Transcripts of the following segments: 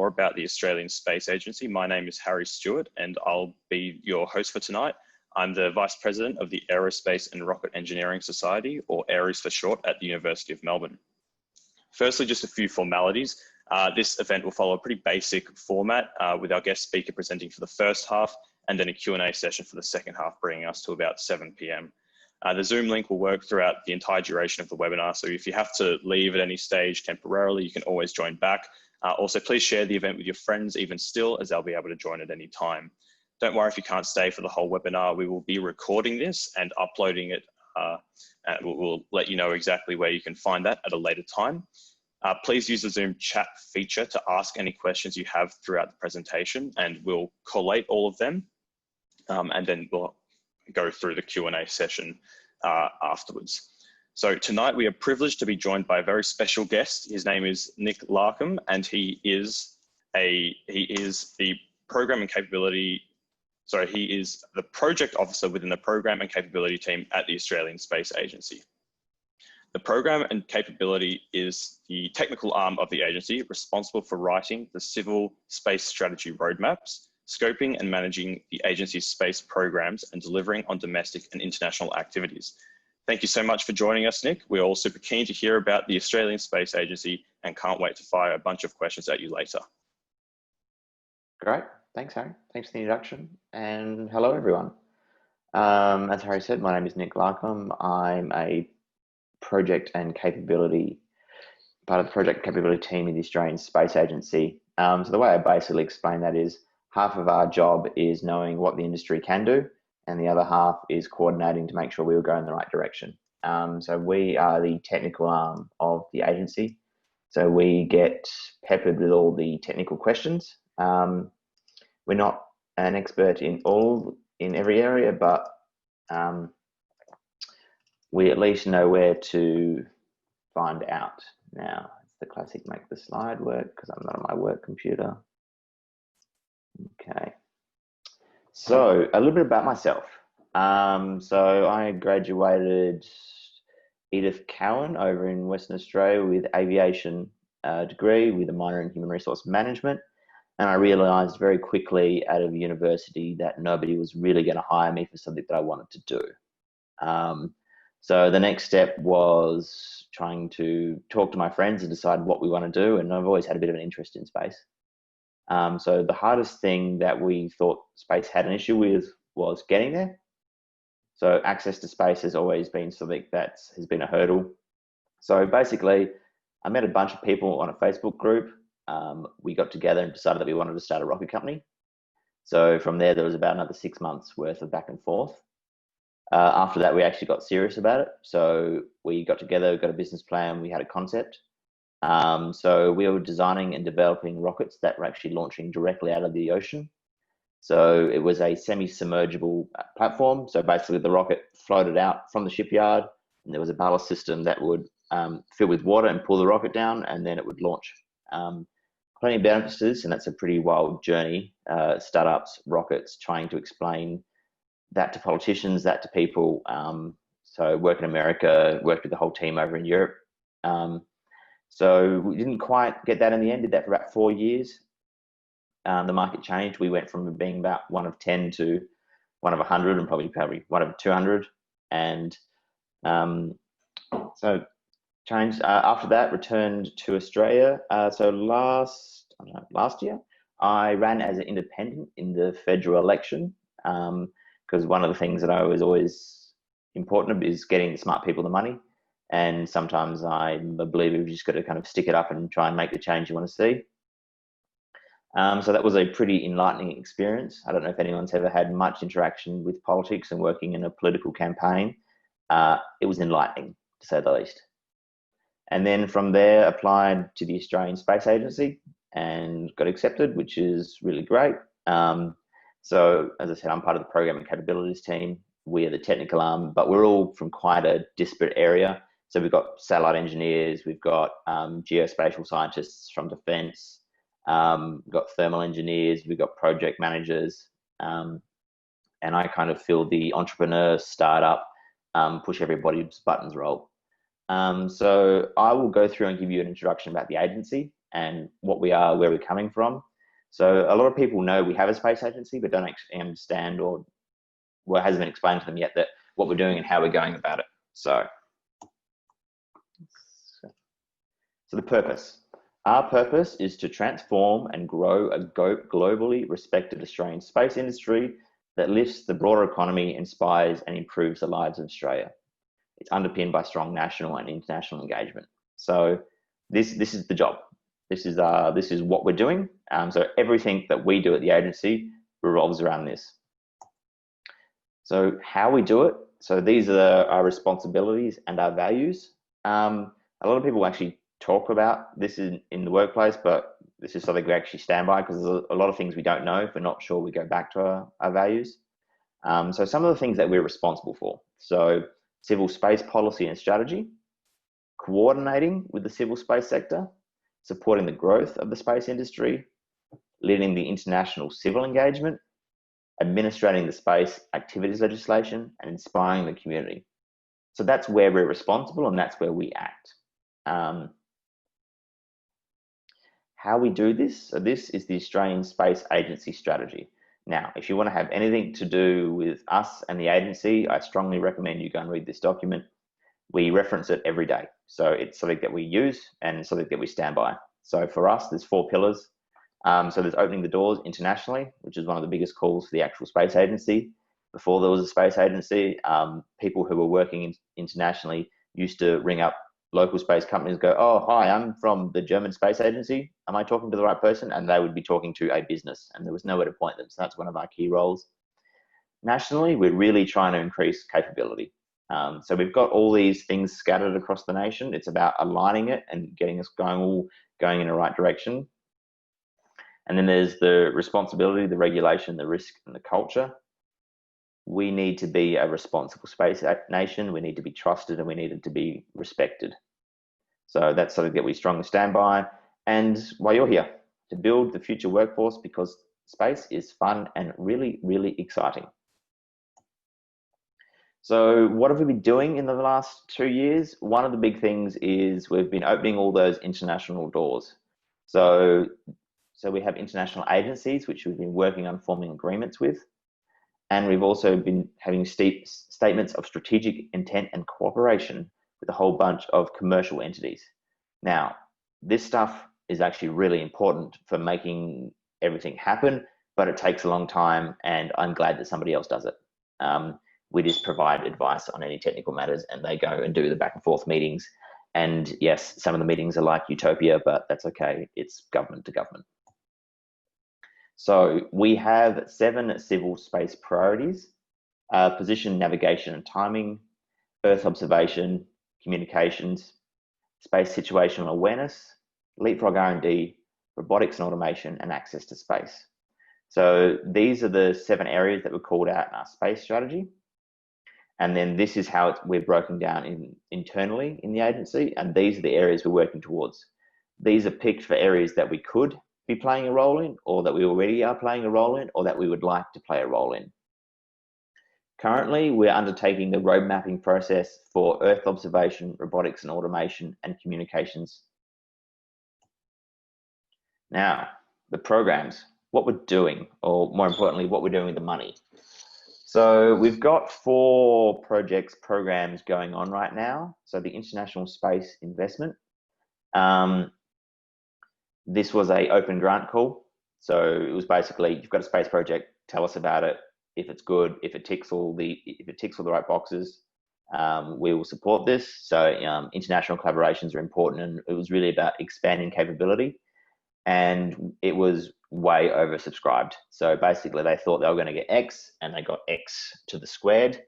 more about the Australian Space Agency. My name is Harry Stewart and I'll be your host for tonight. I'm the Vice President of the Aerospace and Rocket Engineering Society, or ARES for short, at the University of Melbourne. Firstly, just a few formalities. This event will follow a pretty basic format with our guest speaker presenting for the first half and then a Q&A session for the second half, bringing us to about 7 p.m. The Zoom link will work throughout the entire duration of the webinar. So if you have to leave at any stage temporarily, you can always join back. Also, please share the event with your friends even still, as they'll be able to join at any time. Don't worry if you can't stay for the whole webinar. We will be recording this and uploading it. And we'll let you know exactly where you can find that at a later time. Please use the Zoom chat feature to ask any questions you have throughout the presentation, and we'll collate all of them. And then we'll go through the Q&A session afterwards. So tonight we are privileged to be joined by a very special guest. His name is Nick Larcombe, and he is the program and capability. Sorry, he is the project officer within the program and capability team at the Australian Space Agency. The program and capability is the technical arm of the agency responsible for writing the civil space strategy roadmaps, scoping and managing the agency's space programs, and delivering on domestic and international activities. Thank you so much for joining us, Nick. We're all super keen to hear about the Australian Space Agency and can't wait to fire a bunch of questions at you later. Great, thanks Harry. Thanks for the introduction, and hello everyone. As Harry said, my name is Nick Larcombe. I'm a project and capability, part of the project capability team in the Australian Space Agency. So the way I basically explain that is, half of our job is knowing what the industry can do, and the other half is coordinating to make sure we will go in the right direction. So we are the technical arm of the agency. So we get peppered with all the technical questions. We're not an expert in every area, but we at least know where to find out. Now, it's the classic make the slide work because I'm not on my work computer. Okay, so a little bit about myself. So I graduated Edith Cowan over in Western Australia with aviation degree with a minor in human resource management. And I realized very quickly out of university that nobody was really going to hire me for something that I wanted to do. So the next step was trying to talk to my friends and decide what we want to do. And I've always had a bit of an interest in space. So the hardest thing that we thought space had an issue with was getting there. So access to space has always been something that has been a hurdle. So basically, I met a bunch of people on a Facebook group. We got together and decided that we wanted to start a rocket company. So from there was about another 6 months worth of back and forth. After that, we actually got serious about it. So we got together, got a business plan, we had a concept. So we were designing and developing rockets that were actually launching directly out of the ocean. So it was a semi-submergible platform. So basically the rocket floated out from the shipyard, and there was a ballast system that would fill with water and pull the rocket down, and then it would launch. Plenty of benefits to this, and that's a pretty wild journey. Startups, rockets, trying to explain that to politicians, that to people. So work in America, worked with the whole team over in Europe. So we didn't quite get that in the end, did that for about 4 years. The market changed. We went from being about 1 of 10 to 1 of 100 and probably 1 of 200. And so changed. After that, returned to Australia. So last year, I ran as an independent in the federal election, because one of the things that I was always important of is getting smart people the money. And sometimes I believe you've just got to kind of stick it up and try and make the change you want to see. So that was a pretty enlightening experience. I don't know if anyone's ever had much interaction with politics and working in a political campaign. It was enlightening, to say the least. And then from there, applied to the Australian Space Agency and got accepted, which is really great. So as I said, I'm part of the program and capabilities team. We are the technical arm, but we're all from quite a disparate area. So we've got satellite engineers, we've got geospatial scientists from defence, we've got thermal engineers, we've got project managers, and I kind of feel the entrepreneur startup, push everybody's buttons role. So I will go through and give you an introduction about the agency and what we are, where we're coming from. So a lot of people know we have a space agency, but don't actually understand, or well, it hasn't been explained to them yet, that what we're doing and how we're going about it. So the purpose. Our purpose is to transform and grow a globally respected Australian space industry that lifts the broader economy, inspires and improves the lives of Australia. It's underpinned by strong national and international engagement. So this is the job. This is what we're doing. So everything that we do at the agency revolves around this. So how we do it. So these are our responsibilities and our values. A lot of people actually talk about this in the workplace, but this is something we actually stand by, because there's a lot of things we don't know. If we're not sure, we go back to our values. So some of the things that we're responsible for. So civil space policy and strategy, coordinating with the civil space sector, supporting the growth of the space industry, leading the international civil engagement, administrating the space activities legislation, and inspiring the community. So that's where we're responsible, and that's where we act. How we do this, so this is the Australian Space Agency strategy. Now, if you want to have anything to do with us and the agency, I strongly recommend you go and read this document. We reference it every day. So it's something that we use and something that we stand by. So for us, there's 4 pillars. So there's opening the doors internationally, which is one of the biggest calls for the actual space agency. Before there was a space agency, people who were working internationally used to ring up local space companies and go, "Oh, hi, I'm from the German space agency. Am I talking to the right person?" And they would be talking to a business, and there was nowhere to point them. So that's one of our key roles. Nationally, we're really trying to increase capability. So we've got all these things scattered across the nation. It's about aligning it and getting us going in the right direction. And then there's the responsibility, the regulation, the risk, and the culture. We need to be a responsible space nation. We need to be trusted, and we need to be respected. So that's something that we strongly stand by. And why you're here, to build the future workforce, because space is fun and really, really exciting. So what have we been doing in the last 2 years? One of the big things is we've been opening all those international doors. So we have international agencies, which we've been working on forming agreements with. And we've also been having statements of strategic intent and cooperation with a whole bunch of commercial entities. Now, this stuff is actually really important for making everything happen, but it takes a long time, and I'm glad that somebody else does it. We just provide advice on any technical matters, and they go and do the back and forth meetings. And yes, some of the meetings are like utopia, but that's okay. It's government to government. So we have 7 civil space priorities: position, navigation and timing, Earth observation, communications, space situational awareness, leapfrog R&D, robotics and automation, and access to space. So these are the 7 areas that were called out in our space strategy. And then this is how we're broken down internally in the agency, and these are the areas we're working towards. These are picked for areas that we could be playing a role in, or that we already are playing a role in, or that we would like to play a role in. Currently, we're undertaking the road mapping process for Earth observation, robotics and automation, and communications. Now, the programs, what we're doing, or more importantly, what we're doing with the money. So we've got 4 programs going on right now. So the International Space Investment. This was an open grant call. So it was basically, you've got a space project, tell us about it. If it's good, if it ticks all the right boxes, we will support this. So international collaborations are important, and it was really about expanding capability. And it was way oversubscribed. So basically they thought they were going to get X, and they got X to the squared.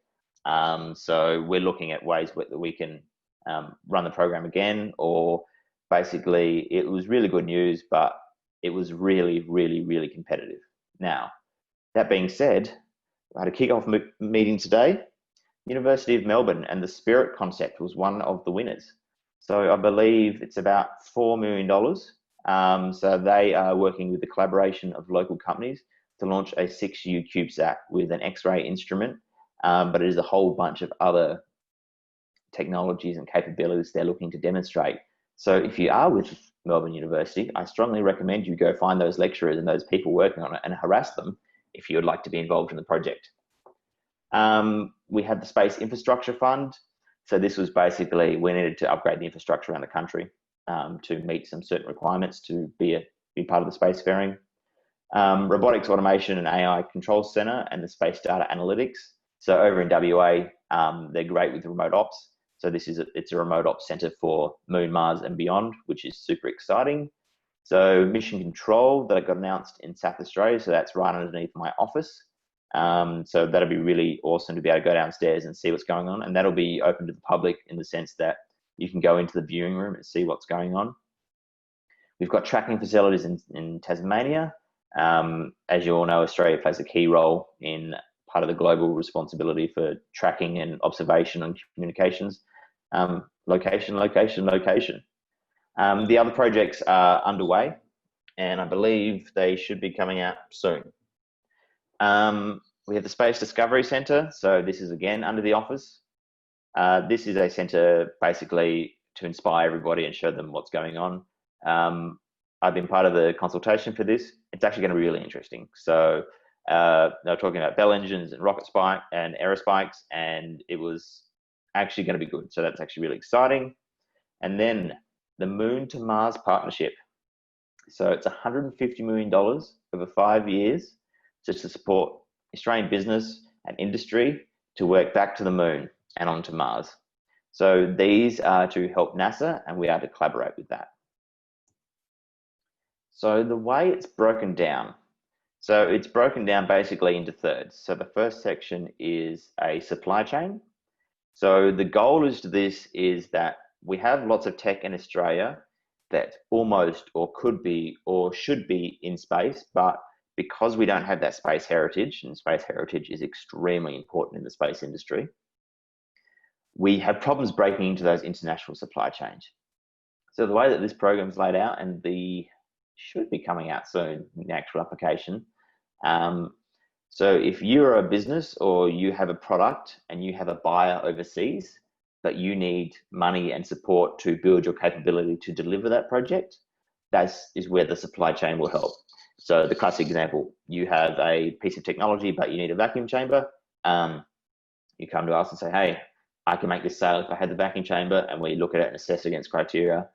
So we're looking at ways that we can run the program again, or basically it was really good news, but it was really, really, really competitive. Now, that being said, I had a kick-off meeting today. University of Melbourne and the Spirit concept was one of the winners. So I believe it's about $4 million. So they are working with the collaboration of local companies to launch a 6U CubeSat with an X-ray instrument, but it is a whole bunch of other technologies and capabilities they're looking to demonstrate. So if you are with Melbourne University, I strongly recommend you go find those lecturers and those people working on it and harass them if you would like to be involved in the project. We had the Space Infrastructure Fund. So this was basically, we needed to upgrade the infrastructure around the country to meet some certain requirements to be part of the spacefaring. Robotics, Automation and AI Control Centre and the Space Data Analytics. So over in WA, they're great with remote ops. So it's a remote ops centre for Moon, Mars and beyond, which is super exciting. So Mission Control that got announced in South Australia. So that's right underneath my office. So that'll be really awesome to be able to go downstairs and see what's going on. And that'll be open to the public in the sense that you can go into the viewing room and see what's going on. We've got tracking facilities in Tasmania. As you all know, Australia plays a key role in part of the global responsibility for tracking and observation and communications. Location. The other projects are underway, and I believe they should be coming out soon. We have the Space Discovery Centre. So this is again under the office. This is a centre basically to inspire everybody and show them what's going on. I've been part of the consultation for this. It's actually going to be really interesting. So they're talking about Bell engines and rocket spike and aerospikes, and it was actually going to be good. So that's actually really exciting. And then the Moon to Mars partnership. So it's $150 million over 5 years just to support Australian business and industry to work back to the moon and onto Mars. So these are to help NASA, and we are to collaborate with that. So the way it's broken down, so it's broken down basically into thirds. So the first section is a supply chain. So the goal is to this is that we have lots of tech in Australia that almost or could be or should be in space, but because we don't have that space heritage, and space heritage is extremely important in the space industry, we have problems breaking into those international supply chains. So the way that this program is laid out, and should be coming out soon in the actual application. So if you're a business or you have a product and you have a buyer overseas, but you need money and support to build your capability to deliver that project, that is where the supply chain will help. So the classic example, you have a piece of technology, but you need a vacuum chamber. You come to us and say, hey, I can make this sale if I had the vacuum chamber, and we look at it and assess against criteria.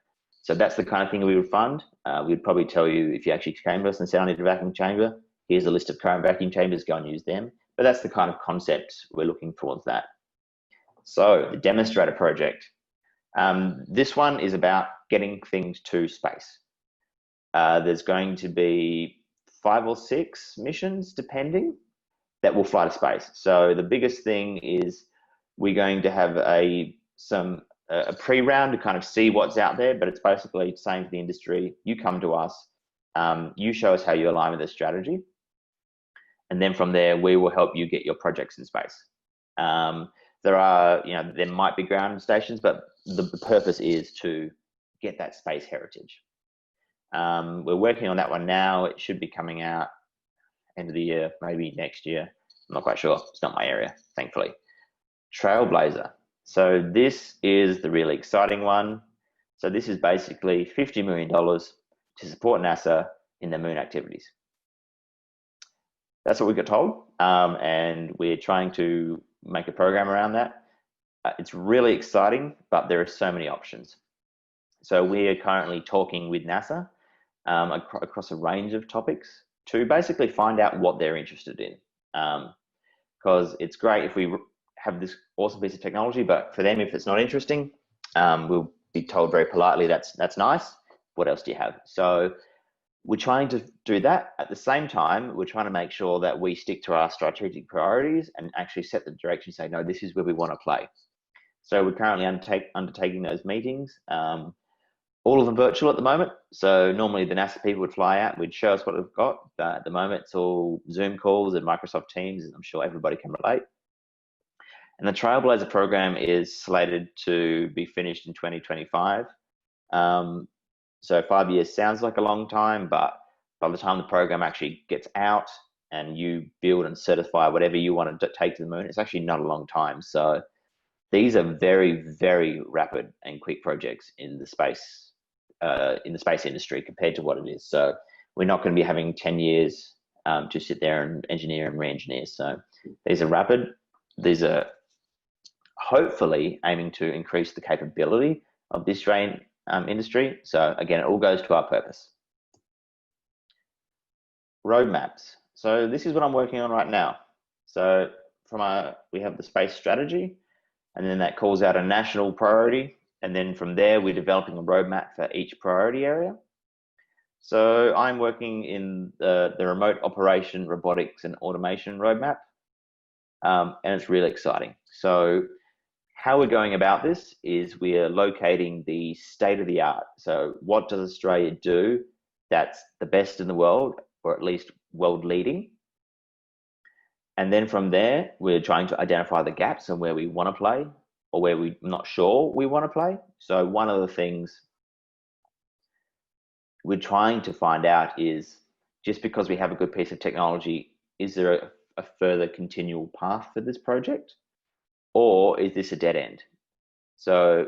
So that's the kind of thing we would fund. We'd probably tell you if you actually came to us and said, I need a vacuum chamber, here's a list of current vacuum chambers, go and use them. But that's the kind of concept we're looking towards that. So the demonstrator project. This one is about getting things to space. There's going to be 5 or 6 missions, depending, that will fly to space. So the biggest thing is we're going to have a pre-round to kind of see what's out there, but it's basically saying to the industry, you come to us, you show us how you align with the strategy, and then from there, we will help you get your projects in space. There might be ground stations, but the purpose is to get that space heritage. We're working on that one now. It should be coming out end of the year, maybe next year. I'm not quite sure. It's not my area, thankfully. Trailblazer. So this is the really exciting one. So this is basically $50 million to support NASA in their moon activities. That's what we got told, and we're trying to make a program around that. It's really exciting, but there are so many options. So we are currently talking with NASA across a range of topics to basically find out what they're interested in. Because it's great if we have this awesome piece of technology, but for them, if it's not interesting, we'll be told very politely, that's nice. What else do you have? So we're trying to do that. At the same time, we're trying to make sure that we stick to our strategic priorities and actually set the direction, say, no, this is where we want to play. So we're currently undertaking those meetings, all of them virtual at the moment. So normally the NASA people would fly out, we'd show us what we've got, but at the moment it's all Zoom calls and Microsoft Teams, and I'm sure everybody can relate. And the Trailblazer program is slated to be finished in 2025. So 5 years sounds like a long time, but by the time the program actually gets out and you build and certify whatever you want to take to the moon, it's actually not a long time. So these are very, very rapid and quick projects in the space in the space industry compared to what it is. So we're not going to be having 10 years to sit there and engineer and re-engineer. So these are rapid. These are hopefully aiming to increase the capability of the Australian industry. So again, it all goes to our purpose. Roadmaps. So this is what I'm working on right now. So we have the space strategy, and then that calls out a national priority. And then from there, we're developing a roadmap for each priority area. So I'm working in the remote operation, robotics and automation roadmap. And it's really exciting. So how we're going about this is we are locating the state of the art. So what does Australia do that's the best in the world, or at least world leading? And then from there, we're trying to identify the gaps and where we want to play, or where we're not sure we want to play. So one of the things we're trying to find out is, just because we have a good piece of technology, is there a further continual path for this project? Or is this a dead end? So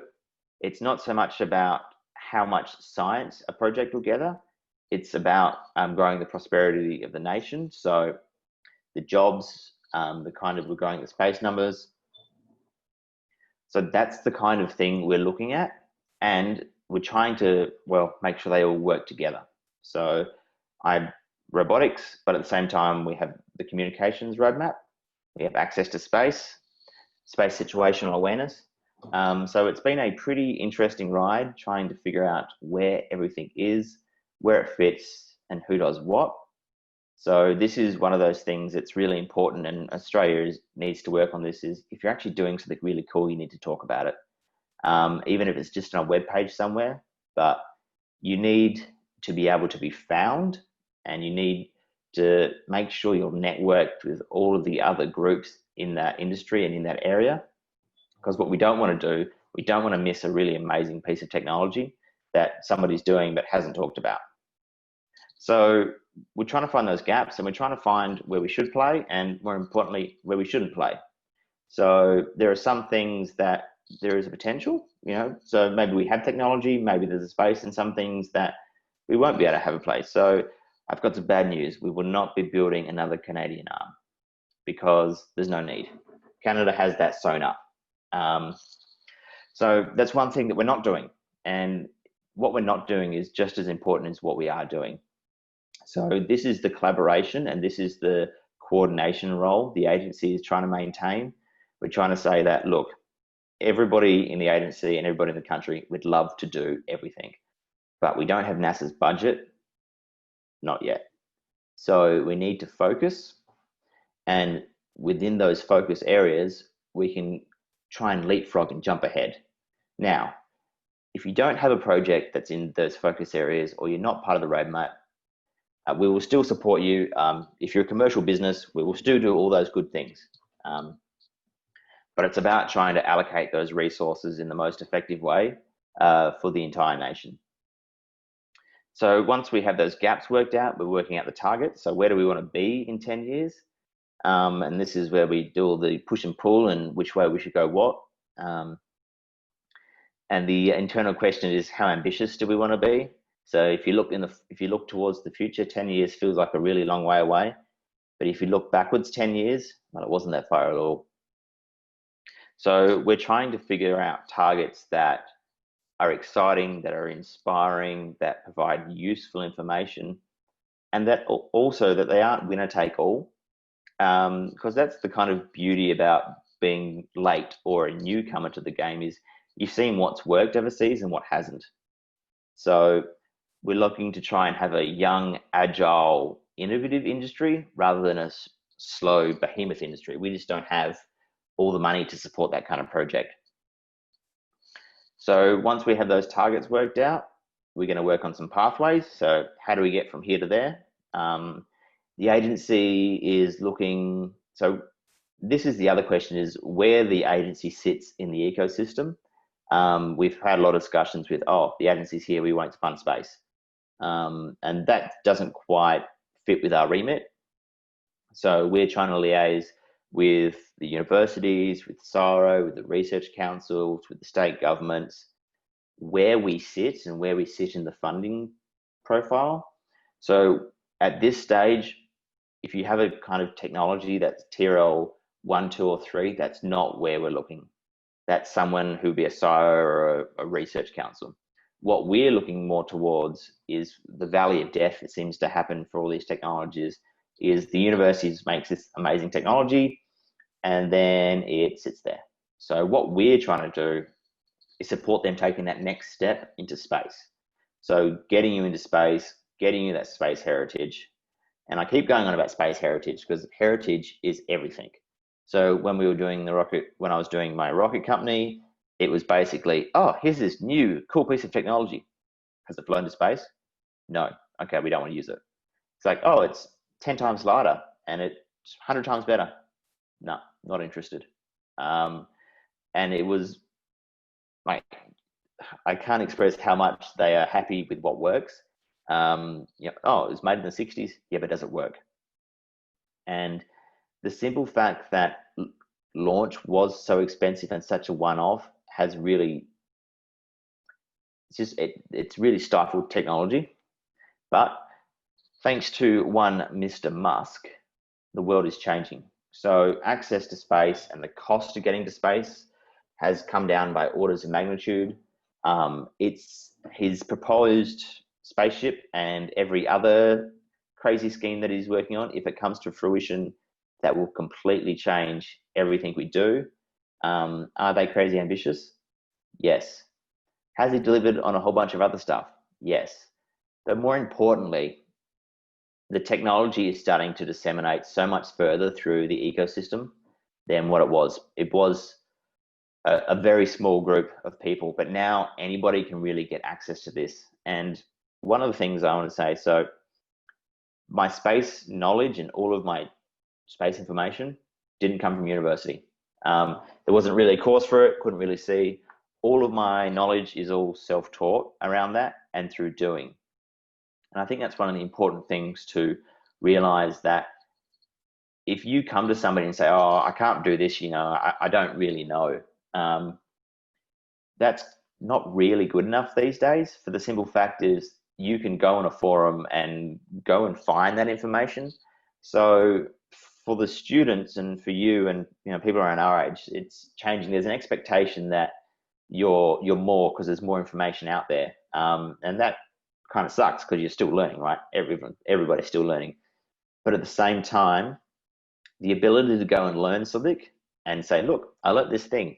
it's not so much about how much science a project will gather, it's about growing the prosperity of the nation. So the jobs, we're growing the space numbers. So that's the kind of thing we're looking at. And we're trying to, make sure they all work together. So robotics, but at the same time, we have the communications roadmap. We have access to space situational awareness. So it's been a pretty interesting ride trying to figure out where everything is, where it fits, and who does what. So this is one of those things that's really important, and Australia needs to work on this. Is if you're actually doing something really cool, you need to talk about it. Even if it's just on a web page somewhere, but you need to be able to be found, and you need to make sure you're networked with all of the other groups in that industry and in that area. Because what we don't want to do, we don't want to miss a really amazing piece of technology that somebody's doing but hasn't talked about. So we're trying to find those gaps, and we're trying to find where we should play, and more importantly, where we shouldn't play. So there are some things that there is a potential, so maybe we have technology, maybe there's a space, and some things that we won't be able to have a place. So I've got some bad news. We will not be building another Canadian arm because there's no need. Canada has that sewn up. So that's one thing that we're not doing. And what we're not doing is just as important as what we are doing. So this is the collaboration, and this is the coordination role the agency is trying to maintain. We're trying to say that, look, everybody in the agency and everybody in the country would love to do everything, but we don't have NASA's budget, not yet. So we need to focus, and within those focus areas, we can try and leapfrog and jump ahead. Now, if you don't have a project that's in those focus areas, or you're not part of the roadmap, we will still support you. If you're a commercial business, we will still do all those good things. But it's about trying to allocate those resources in the most effective way for the entire nation. So once we have those gaps worked out, we're working out the targets. So where do we want to be in 10 years? And this is where we do all the push and pull and which way we should go what. And the internal question is, how ambitious do we want to be? So if you look towards the future, 10 years feels like a really long way away. But if you look backwards 10 years, well, it wasn't that far at all. So we're trying to figure out targets that are exciting, that are inspiring, that provide useful information, and that also that they aren't winner take all. Because that's the kind of beauty about being late or a newcomer to the game, is you've seen what's worked overseas and what hasn't. So we're looking to try and have a young, agile, innovative industry rather than a slow behemoth industry. We just don't have all the money to support that kind of project. So once we have those targets worked out, we're going to work on some pathways. So how do we get from here to there? The agency is looking, so this is the other question, is where the agency sits in the ecosystem. We've had a lot of discussions with, the agency's here, we won't fund space. And that doesn't quite fit with our remit. So we're trying to liaise with the universities, with SARO, with the research councils, with the state governments, where we sit and where we sit in the funding profile. So at this stage, if you have a kind of technology that's TRL 1, 2, or 3, that's not where we're looking. That's someone who'd be a SIO or a research council. What we're looking more towards is the valley of death that seems to happen for all these technologies, is the universities makes this amazing technology and then it sits there. So what we're trying to do is support them taking that next step into space. So getting you into space, getting you that space heritage. And I keep going on about space heritage because heritage is everything. So when we were doing the rocket, when I was doing my rocket company, it was basically, oh, here's this new cool piece of technology. Has it flown to space? No. Okay, we don't want to use it. It's like, oh, it's 10 times lighter and it's 100 times better. No, not interested. And it was like, I can't express how much they are happy with what works. Oh, it was made in the 60s. Yeah, but does it work? And the simple fact that launch was so expensive and such a one-off has really, it's really stifled technology. But thanks to one Mr. Musk, the world is changing. So access to space and the cost of getting to space has come down by orders of magnitude. It's his proposed spaceship and every other crazy scheme that he's working on, if it comes to fruition, that will completely change everything we do. Are they crazy ambitious? Yes. Has he delivered on a whole bunch of other stuff? Yes. But more importantly, the technology is starting to disseminate so much further through the ecosystem than what it was. It was a very small group of people, but now anybody can really get access to this. And one of the things I want to say, so my space knowledge and all of my space information didn't come from university. There wasn't really a course for it, couldn't really see. All of my knowledge is all self-taught around that and through doing. And I think that's one of the important things to realize, that if you come to somebody and say, oh, I can't do this, I don't really know, that's not really good enough these days, for the simple fact is you can go on a forum and go and find that information. So for the students and for you and people around our age, it's changing. There's an expectation that you're more, because there's more information out there, and that kind of sucks because you're still learning, right? Everybody's still learning, but at the same time, the ability to go and learn something and say, look, I learned this thing,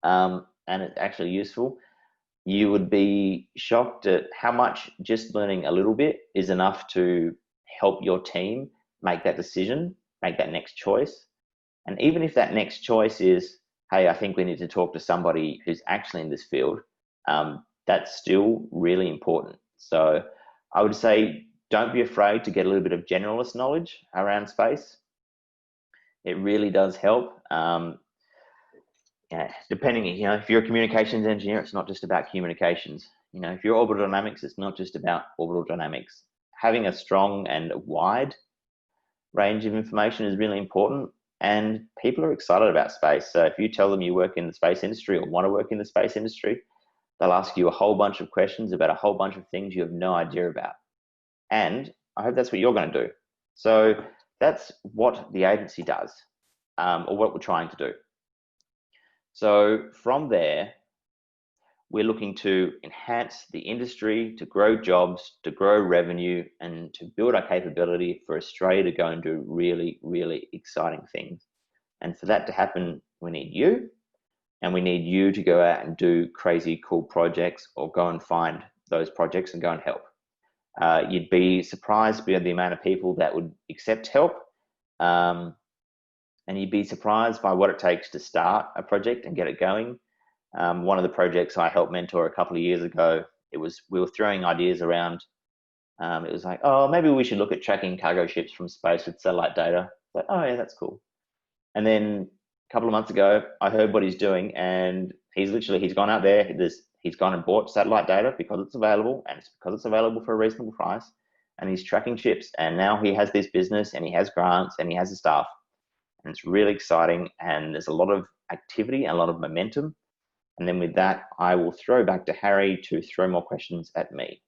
and it's actually useful. You would be shocked at how much just learning a little bit is enough to help your team make that decision, make that next choice. And even if that next choice is, hey, I think we need to talk to somebody who's actually in this field, that's still really important. So I would say, don't be afraid to get a little bit of generalist knowledge around space. It really does help. Depending, if you're a communications engineer, it's not just about communications. If you're orbital dynamics, it's not just about orbital dynamics. Having a strong and wide range of information is really important, and people are excited about space. So if you tell them you work in the space industry or want to work in the space industry, they'll ask you a whole bunch of questions about a whole bunch of things you have no idea about. And I hope that's what you're going to do. So that's what the agency does, or what we're trying to do. So from there, we're looking to enhance the industry, to grow jobs, to grow revenue, and to build our capability for Australia to go and do really, really exciting things. And for that to happen, we need you, and we need you to go out and do crazy cool projects, or go and find those projects and go and help. You'd be surprised by the amount of people that would accept help, and you'd be surprised by what it takes to start a project and get it going. One of the projects I helped mentor a couple of years ago, we were throwing ideas around. It was like, oh, maybe we should look at tracking cargo ships from space with satellite data. Like, oh yeah, that's cool. And then a couple of months ago, I heard what he's doing, and he's gone out there. He's gone and bought satellite data because it's available, and it's because it's available for a reasonable price. And he's tracking ships, and now he has this business, and he has grants, and he has a staff, and it's really exciting. And there's a lot of activity and a lot of momentum. And then with that, I will throw back to Harry to throw more questions at me.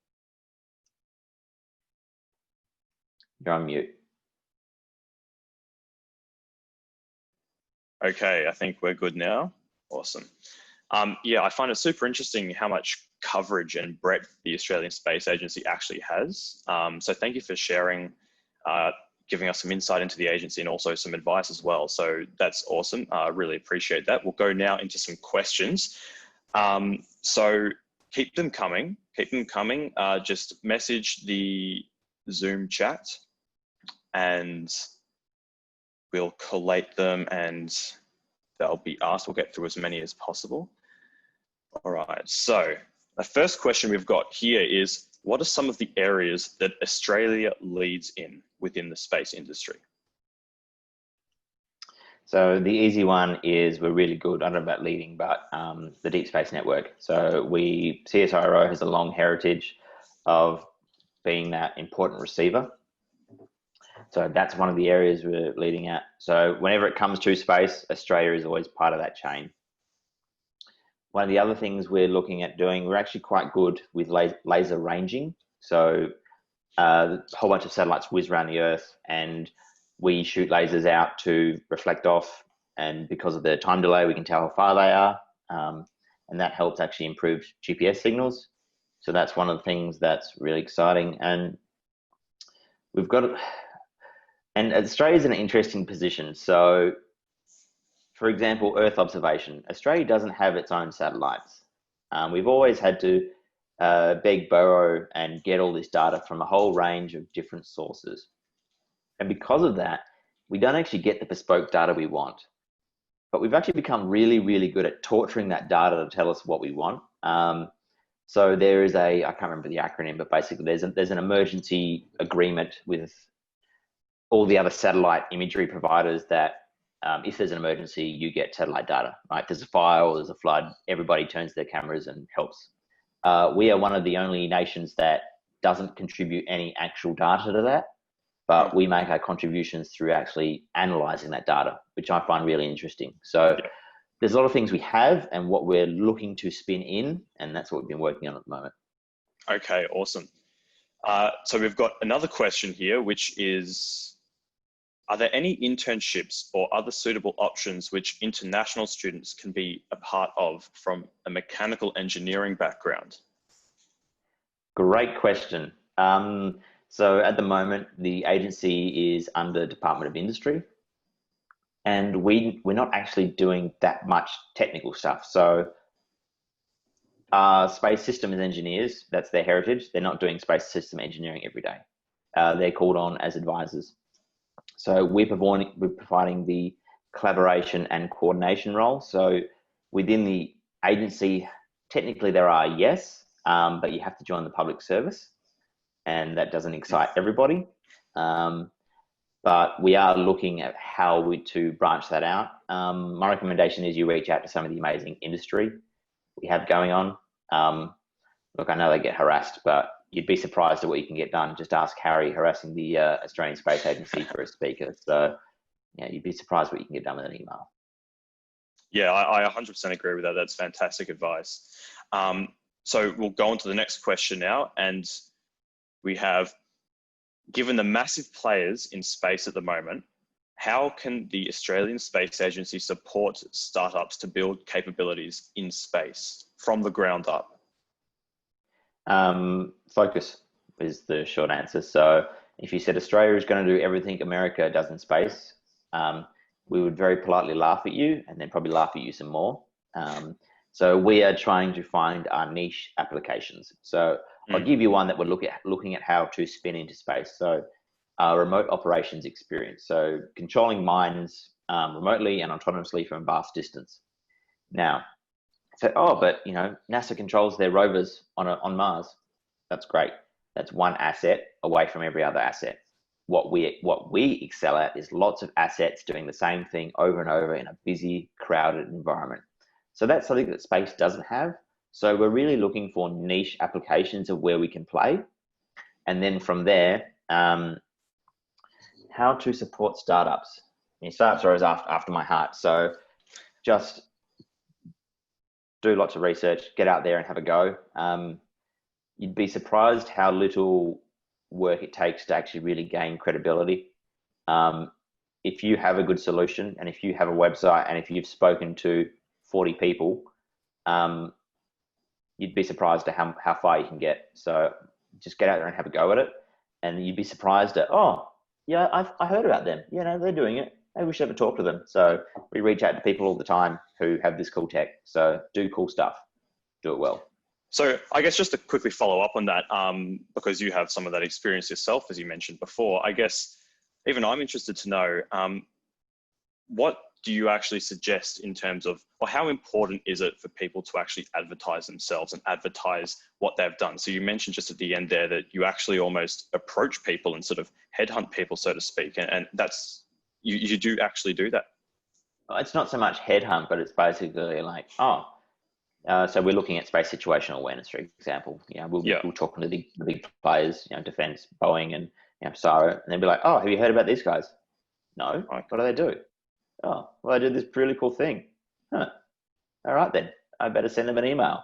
You're on mute. Okay, I think we're good now. Awesome. Yeah, I find it super interesting how much coverage and breadth the Australian Space Agency actually has. So thank you for sharing, giving us some insight into the agency and also some advice as well. So that's awesome. I really appreciate that. We'll go now into some questions. So keep them coming, just message the Zoom chat and we'll collate them and they'll be asked. We'll get through as many as possible. All right, so the first question we've got here is, what are some of the areas that Australia leads in within the space industry? So the easy one is we're really good, I don't know about leading, but the Deep Space Network. So CSIRO has a long heritage of being that important receiver. So that's one of the areas we're leading at. So whenever it comes to space, Australia is always part of that chain. One of the other things we're looking at doing, we're actually quite good with laser ranging. So a whole bunch of satellites whiz around the Earth and we shoot lasers out to reflect off. And because of the time delay, we can tell how far they are. And that helps actually improve GPS signals. So that's one of the things that's really exciting. And we've got, and Australia's in an interesting position. So for example, Earth observation. Australia doesn't have its own satellites. We've always had to beg, borrow, and get all this data from a whole range of different sources. And because of that, we don't actually get the bespoke data we want. But we've actually become really, really good at torturing that data to tell us what we want. So there is I can't remember the acronym, but basically there's an emergency agreement with all the other satellite imagery providers that if there's an emergency, you get satellite data, right? There's a fire or there's a flood, everybody turns their cameras and helps. We are one of the only nations that doesn't contribute any actual data to that, but we make our contributions through actually analyzing that data, which I find really interesting. So there's a lot of things we have and what we're looking to spin in, and that's what we've been working on at the moment. Okay, awesome. So we've got another question here, which is, are there any internships or other suitable options which international students can be a part of from a mechanical engineering background? Great question. So at the moment, the agency is under Department of Industry, and we're not actually doing that much technical stuff. So space systems engineers, that's their heritage. They're not doing space system engineering every day. They're called on as advisors. So we're providing the collaboration and coordination role. So within the agency, technically there are, yes, but you have to join the public service, and that doesn't excite everybody. But we are looking at how to branch that out. My recommendation is you reach out to some of the amazing industry we have going on. Look, I know they get harassed, but you'd be surprised at what you can get done. Just ask Harry harassing the Australian Space Agency for a speaker. So yeah, you'd be surprised what you can get done with an email. Yeah, I 100% agree with that. That's fantastic advice. So we'll go on to the next question now. And we have, given the massive players in space at the moment, how can the Australian Space Agency support startups to build capabilities in space from the ground up? Focus is the short answer. So if you said Australia is going to do everything America does in space, we would very politely laugh at you and then probably laugh at you some more. So we are trying to find our niche applications. So I'll give you one that we're looking at how to spin into space. So remote operations experience. So controlling mines remotely and autonomously from a vast distance. Now, so, but you know, NASA controls their rovers on Mars. That's great. That's one asset away from every other asset. What we excel at is lots of assets doing the same thing over and over in a busy, crowded environment. So that's something that space doesn't have. So we're really looking for niche applications of where we can play. And then from there, how to support startups. Startups are always after my heart. So just do lots of research, get out there and have a go. You'd be surprised how little work it takes to actually really gain credibility. If you have a good solution, and if you have a website, and if you've spoken to 40 people, you'd be surprised at how far you can get. So just get out there and have a go at it, and you'd be surprised at, oh, yeah, I heard about them. You know, they're doing it. Maybe we should have a talk to them. So we reach out to people all the time who have this cool tech. So do cool stuff. Do it well. So I guess just to quickly follow up on that, because you have some of that experience yourself, as you mentioned before, I guess even I'm interested to know, what do you actually suggest in terms of, or how important is it for people to actually advertise themselves and advertise what they've done? So you mentioned just at the end there that you actually almost approach people and sort of headhunt people, so to speak. And that's, you do actually do that. It's not so much headhunt, but it's basically like, so we're looking at space situational awareness, for example. You know, we'll talk to the big players, you know, Defense, Boeing, and SARA, and they'll be like, oh, have you heard about these guys? No. Right. What do they do? Oh, well, they do this really cool thing. Huh. All right then, I better send them an email.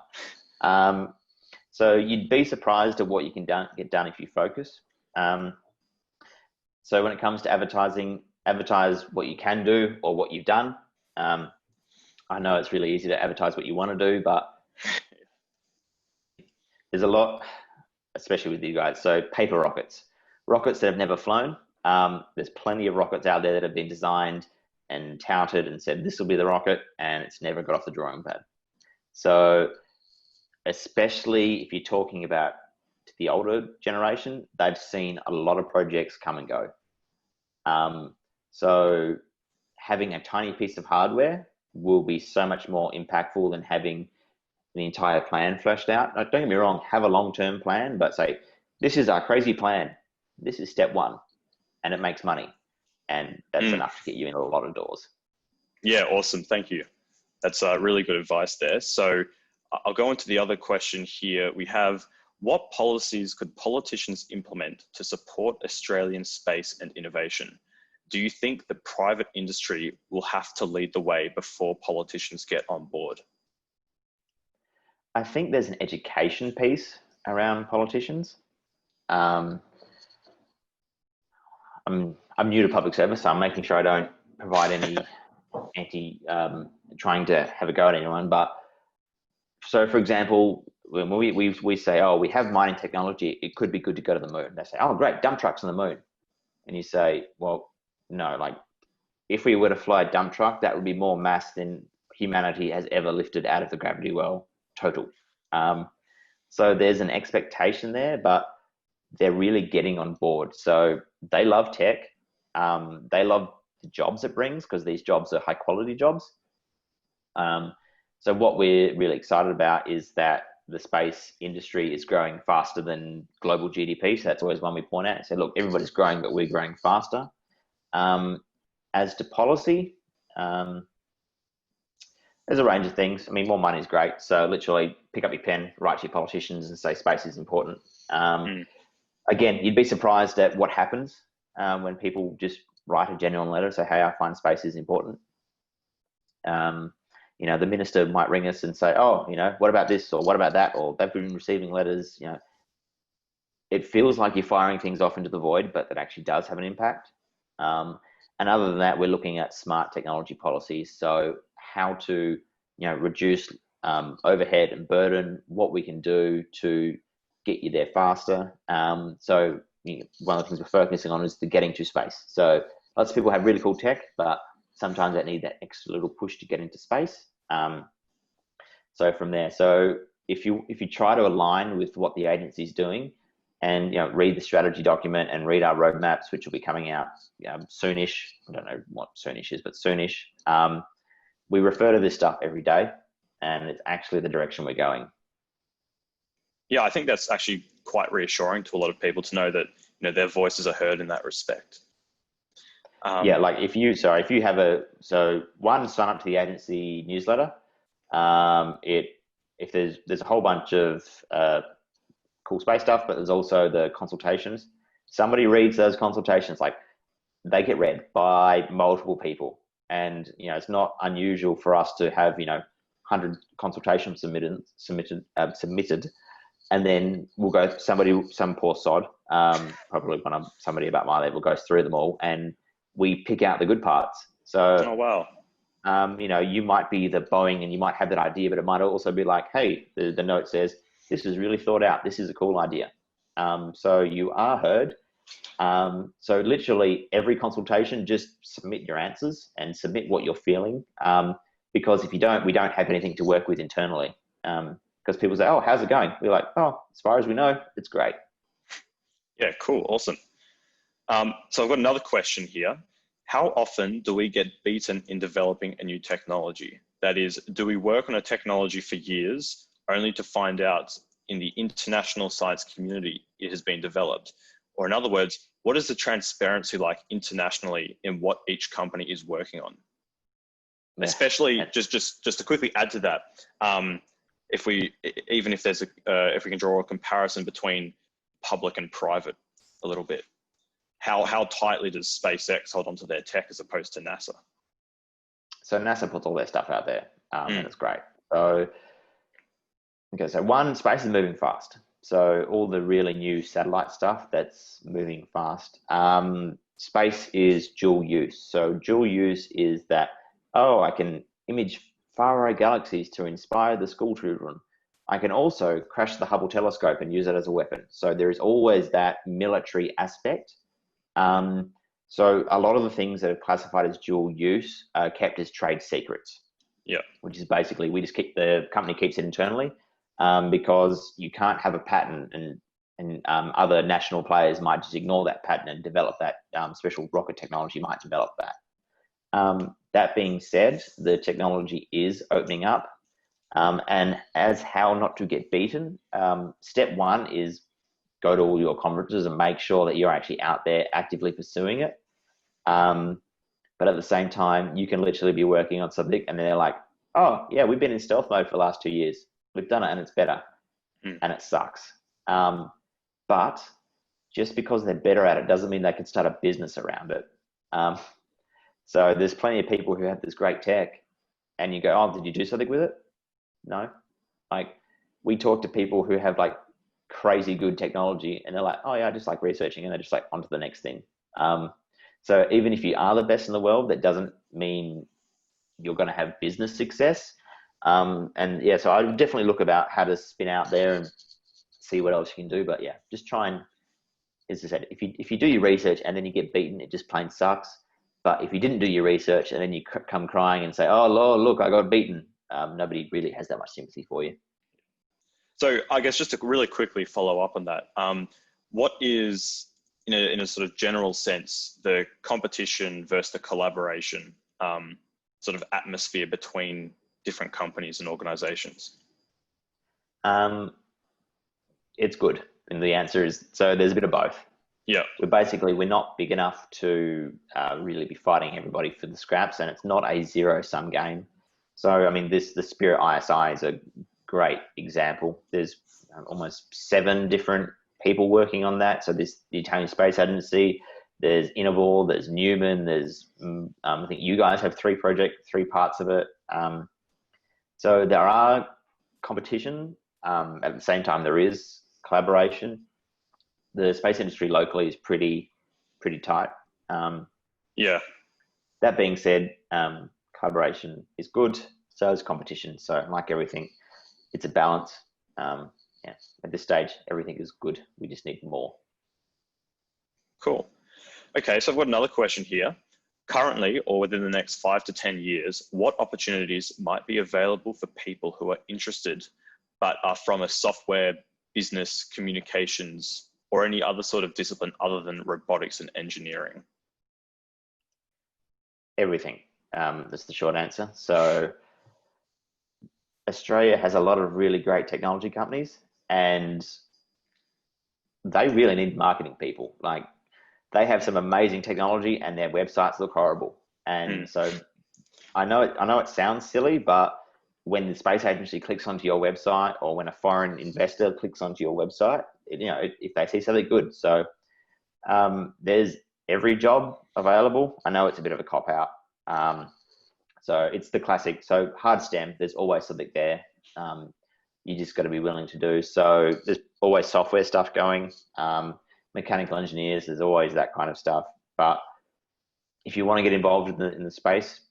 So you'd be surprised at what you can get done if you focus. So when it comes to advertising, advertise what you can do or what you've done. I know it's really easy to advertise what you want to do, but there's a lot, especially with you guys. So paper rockets that have never flown. There's plenty of rockets out there that have been designed and touted and said, this will be the rocket, and it's never got off the drawing pad. So especially if you're talking about the older generation, they've seen a lot of projects come and go. So having a tiny piece of hardware will be so much more impactful than having the entire plan fleshed out. Now, don't get me wrong, have a long-term plan, but say, this is our crazy plan. This is step one, and it makes money. And that's enough to get you in a lot of doors. Yeah, awesome. Thank you. That's really good advice there. So I'll go into the other question here. We have, what policies could politicians implement to support Australian space and innovation? Do you think the private industry will have to lead the way before politicians get on board? I think there's an education piece around politicians. I'm new to public service, so I'm making sure I don't provide any trying to have a go at anyone. But so, for example, when we say, oh, we have mining technology, it could be good to go to the moon. They say, oh, great, dump trucks on the moon. And you say, well, no, like if we were to fly a dump truck, that would be more mass than humanity has ever lifted out of the gravity well, total. So there's an expectation there, but they're really getting on board. So they love tech. They love the jobs it brings, because these jobs are high quality jobs. So what we're really excited about is that the space industry is growing faster than global GDP. So that's always one we point out and say, look, everybody's growing, but we're growing faster. As to policy, there's a range of things. I mean, more money is great. So literally pick up your pen, write to your politicians and say space is important. Again, you'd be surprised at what happens when people just write a genuine letter and say, hey, I find space is important. You know, the minister might ring us and say, oh, you know, what about this or what about that? Or they've been receiving letters. You know, it feels like you're firing things off into the void, but that actually does have an impact. And other than that, we're looking at smart technology policies. So how to, you know, reduce overhead and burden, what we can do to get you there faster. So you know, one of the things we're focusing on is the getting to space. So lots of people have really cool tech, but sometimes they need that extra little push to get into space. So from there, so if you try to align with what the agency is doing, and you know, read the strategy document and read our roadmaps, which will be coming out soonish. I don't know what soonish is, but soonish. We refer to this stuff every day, and it's actually the direction we're going. Yeah, I think that's actually quite reassuring to a lot of people to know that, you know, their voices are heard in that respect. Yeah, like if you have one, sign up to the agency newsletter. If there's a whole bunch of cool space stuff, but there's also the consultations. Somebody reads those consultations, like they get read by multiple people, and you know, it's not unusual for us to have, you know, 100 consultations submitted, and then we'll go, some poor sod, probably somebody about my level goes through them all, and we pick out the good parts. So, oh, wow. You might be the Boeing and you might have that idea, but it might also be like, hey, the note says, this is really thought out. This is a cool idea. So you are heard. So literally every consultation, just submit your answers and submit what you're feeling. Because if you don't, we don't have anything to work with internally. Because people say, oh, how's it going? We're like, oh, as far as we know, it's great. Yeah, cool. Awesome. So I've got another question here. How often do we get beaten in developing a new technology? That is, do we work on a technology for years only to find out in the international science community it has been developed? Or in other words, what is the transparency like internationally in what each company is working on? Yeah. Especially, just to quickly add to that, if we can draw a comparison between public and private a little bit, how tightly does SpaceX hold onto their tech as opposed to NASA? So NASA puts all their stuff out there, and it's great. So, okay, so one, space is moving fast. So all the really new satellite stuff, that's moving fast. Space is dual use. So dual use is that, I can image faraway galaxies to inspire the school children. I can also crash the Hubble telescope and use it as a weapon. So there is always that military aspect. So a lot of the things that are classified as dual use are kept as trade secrets. Yeah. Which is basically, the company keeps it internally, because you can't have a patent, and other national players might just ignore that patent and develop that special rocket technology might develop that. That being said, the technology is opening up, and as how not to get beaten, step one is go to all your conferences and make sure that you're actually out there actively pursuing it. But at the same time, you can literally be working on something and they're like, oh yeah, we've been in stealth mode for the last 2 years. We've done it and it's better. And it sucks. But just because they're better at it doesn't mean they can start a business around it. So there's plenty of people who have this great tech and you go, oh, did you do something with it? No. Like, we talk to people who have like crazy good technology and they're like, oh yeah, I just like researching, and they're just like on to the next thing. So even if you are the best in the world, that doesn't mean you're going to have business success. And yeah, so I would definitely look about how to spin out there and see what else you can do. But yeah, just try and, as I said, if you do your research and then you get beaten, it just plain sucks. But if you didn't do your research and then you come crying and say, oh Lord, look, I got beaten, nobody really has that much sympathy for you. So I guess just to really quickly follow up on that, what is, in a sort of general sense, the competition versus the collaboration sort of atmosphere between different companies and organizations? It's good. And the answer is, so there's a bit of both. Yeah. We're not big enough to really be fighting everybody for the scraps, and it's not a zero-sum game. So, I mean, the Spirit ISI is a great example. There's almost 7 different people working on that. So there's the Italian Space Agency, there's Innovol, there's Newman, there's I think you guys have 3 parts of it. So there are competition. At the same time, there is collaboration. The space industry locally is pretty tight. Yeah. That being said, collaboration is good. So is competition. So like everything, it's a balance. Yeah, at this stage, everything is good. We just need more. Cool. Okay, so I've got another question here. Currently, or within the next 5 to 10 years, what opportunities might be available for people who are interested, but are from a software, business, communications, or any other sort of discipline other than robotics and engineering? Everything. That's the short answer. So Australia has a lot of really great technology companies, and they really need marketing people. Like, they have some amazing technology and their websites look horrible. And so I know it sounds silly, but when the space agency clicks onto your website, or when a foreign investor clicks onto your website, if they see something good. So there's every job available. I know it's a bit of a cop out. So it's the classic. So hard STEM, there's always something there. You just got to be willing to do. So there's always software stuff going. Mechanical engineers, there's always that kind of stuff. But if you want to get involved in the space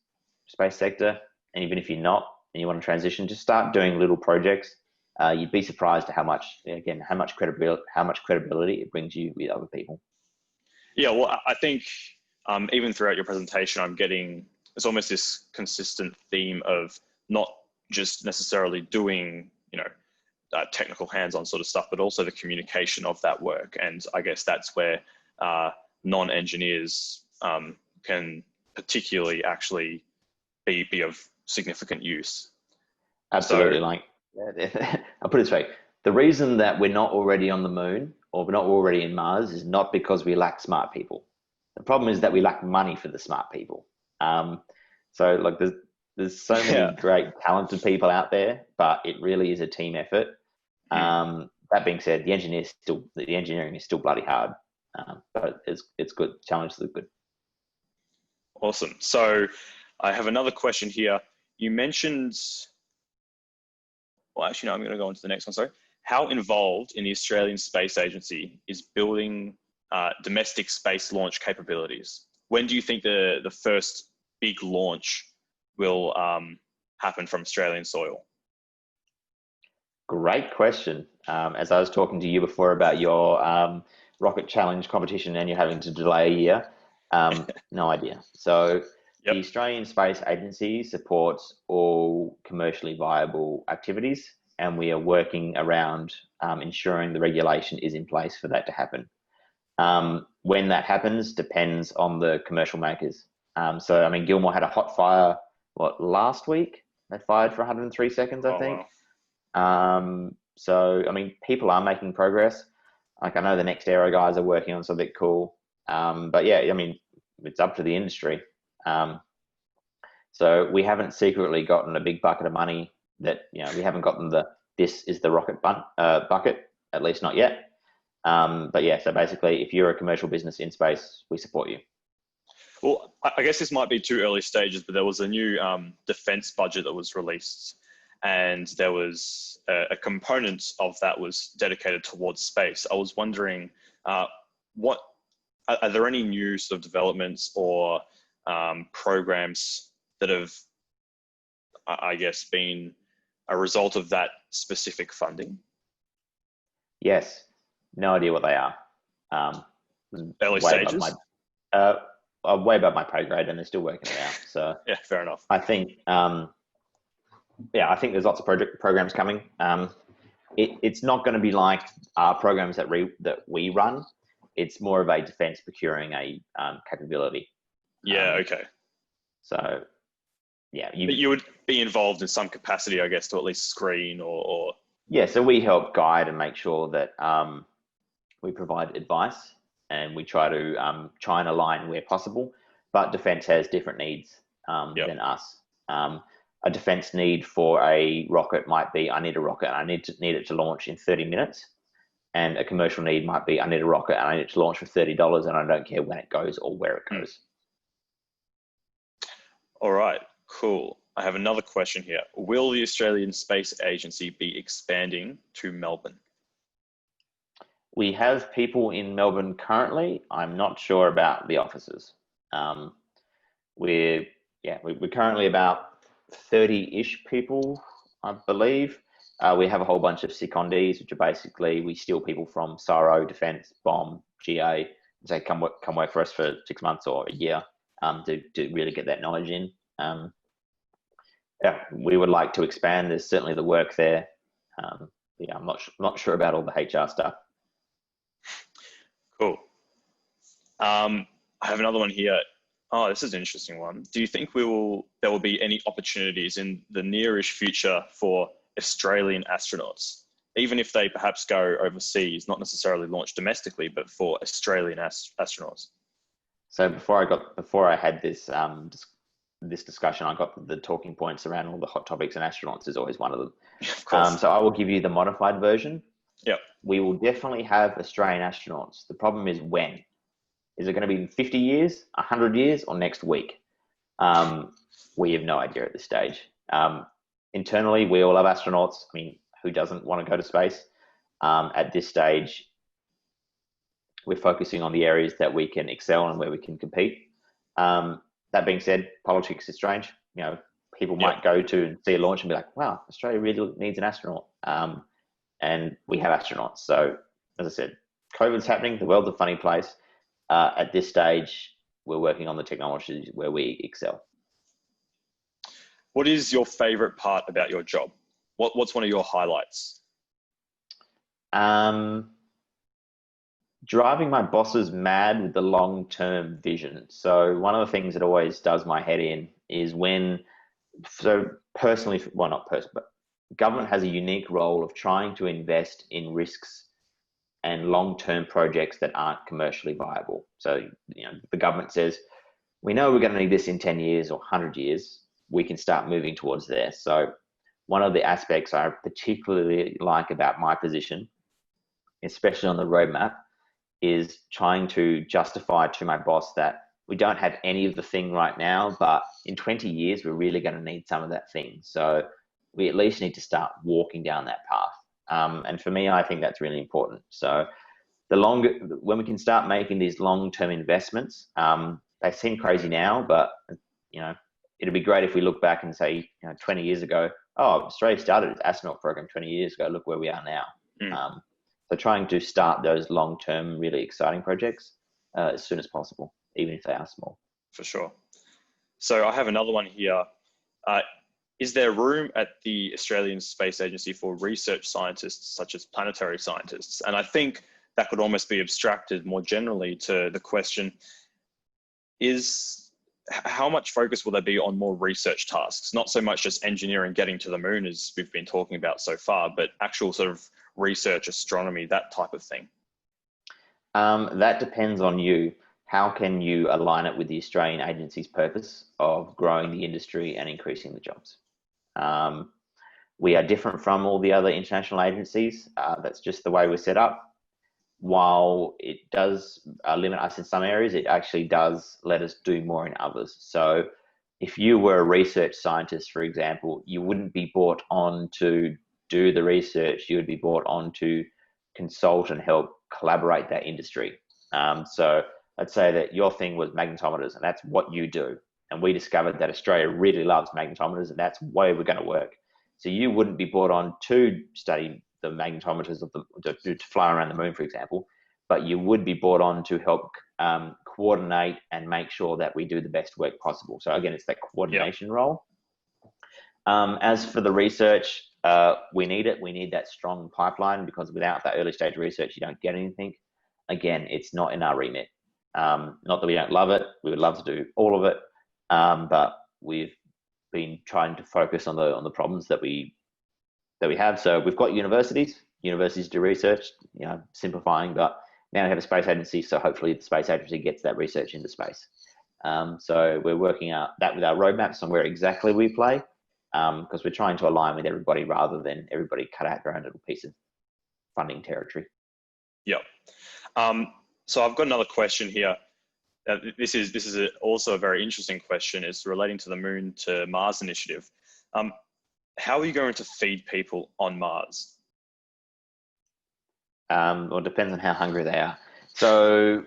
sector, and even if you're not and you want to transition, just start doing little projects. You'd be surprised at how much credibility it brings you with other people. Yeah, well, I think even throughout your presentation, I'm getting it's almost this consistent theme of not just necessarily doing, technical hands-on sort of stuff, but also the communication of that work. And I guess that's where non-engineers can particularly actually be of significant use. Absolutely. I'll put it this way. The reason that we're not already on the moon or we're not already in Mars is not because we lack smart people. The problem is that we lack money for the smart people. There's so many great talented people out there, but it really is a team effort. That being said, the engineering is still bloody hard, but it's good. Challenges are good. Awesome. So I have another question here. You mentioned, well, actually, no, I'm going to go on to the next one. Sorry. How involved in the Australian Space Agency is building domestic space launch capabilities? When do you think the first big launch will happen from Australian soil? Great question. As I was talking to you before about your rocket challenge competition and you're having to delay a year, no idea. So the Australian Space Agency supports all commercially viable activities, and we are working around ensuring the regulation is in place for that to happen. When that happens depends on the commercial makers. Gilmore had a hot fire, last week? They fired for 103 seconds, I think. Wow. People are making progress. I know the Next Aero guys are working on something cool. It's up to the industry. So we haven't secretly gotten a big bucket of money that, we haven't gotten this is the rocket bucket, at least not yet. So basically, if you're a commercial business in space, we support you. Well, I guess this might be too early stages, but there was a new defense budget that was released, and there was a component of that was dedicated towards space. I was wondering, are there any new sort of developments or programs that have, I guess, been a result of that specific funding? Yes. No idea what they are. Early stages? Way above my pay grade, and they're still working it out. So yeah, fair enough. I think, I think there's lots of programs coming. It's not going to be like programs that we run. It's more of a defense procuring a capability. Yeah. Okay. So, yeah, but you would be involved in some capacity, I guess, to at least screen or. Yeah. So we help guide and make sure that we provide advice, and we try and align where possible. But defense has different needs than us. A defense need for a rocket might be, I need a rocket and I need it to launch in 30 minutes. And a commercial need might be, I need a rocket and I need it to launch for $30 and I don't care when it goes or where it goes. All right, cool. I have another question here. Will the Australian Space Agency be expanding to Melbourne? We have people in Melbourne currently. I'm not sure about the offices. We're currently about 30-ish people, I believe. We have a whole bunch of secondees, which are basically, we steal people from SARO, Defence, BOM, GA, and say, come work for us for 6 months or a year to really get that knowledge in. We would like to expand. There's certainly the work there. I'm not sure about all the HR stuff. Cool. I have another one here. Oh, this is an interesting one. Do you think there will be any opportunities in the nearish future for Australian astronauts, even if they perhaps go overseas, not necessarily launch domestically, but for Australian astronauts? So before I had this this discussion, I got the talking points around all the hot topics, and astronauts is always one of them. Of course. So I will give you the modified version. Yep. We will definitely have Australian astronauts. The problem is when. Is it going to be in 50 years, 100 years, or next week? We have no idea at this stage. Internally, we all love astronauts. I mean, who doesn't want to go to space? At this stage, we're focusing on the areas that we can excel and where we can compete. That being said, politics is strange. You know, people might go to and see a launch and be like, wow, Australia really needs an astronaut. And we have astronauts. So, as I said, COVID's happening. The world's a funny place. At this stage, we're working on the technologies where we excel. What is your favorite part about your job? What's one of your highlights? Driving my bosses mad with the long-term vision. So one of the things that always does my head in is personally, well, not personally, but government has a unique role of trying to invest in risks and long-term projects that aren't commercially viable. So, you know, the government says, we know we're going to need this in 10 years or 100 years. We can start moving towards there. So one of the aspects I particularly like about my position, especially on the roadmap, is trying to justify to my boss that we don't have any of the thing right now, but in 20 years, we're really going to need some of that thing. So we at least need to start walking down that path. And for me, I think that's really important. So when we can start making these long-term investments, they seem crazy now, but you know, it'd be great if we look back and say, 20 years ago, oh, Australia started its astronaut program 20 years ago. Look where we are now. So trying to start those long-term, really exciting projects as soon as possible, even if they are small. For sure. So I have another one here. Is there room at the Australian Space Agency for research scientists, such as planetary scientists? And I think that could almost be abstracted more generally to the question, how much focus will there be on more research tasks? Not so much just engineering getting to the moon, as we've been talking about so far, but actual sort of research, astronomy, that type of thing. That depends on you. How can you align it with the Australian agency's purpose of growing the industry and increasing the jobs? We are different from all the other international agencies. That's just the way we're set up. While it does limit us in some areas, it actually does let us do more in others. So if you were a research scientist, for example, you wouldn't be brought on to do the research. You would be brought on to consult and help collaborate that industry. So let's say that your thing was magnetometers and that's what you do. And we discovered that Australia really loves magnetometers and that's where we're going to work. So you wouldn't be brought on to study the magnetometers to fly around the moon, for example, but you would be brought on to help coordinate and make sure that we do the best work possible. So again, it's that coordination role. As for the research, we need it. We need that strong pipeline because without that early stage research, you don't get anything. Again, it's not in our remit. Not that we don't love it. We would love to do all of it, but we've been trying to focus on the problems that we have. So we've got universities do research, simplifying, but now we have a space agency. So hopefully the space agency gets that research into space. So we're working out that with our roadmaps on where exactly we play, because we're trying to align with everybody rather than everybody cut out their own little piece of funding territory. Yep. So I've got another question here. This is also a very interesting question. It's relating to the Moon to Mars initiative. How are you going to feed people on Mars? Well, it depends on how hungry they are. So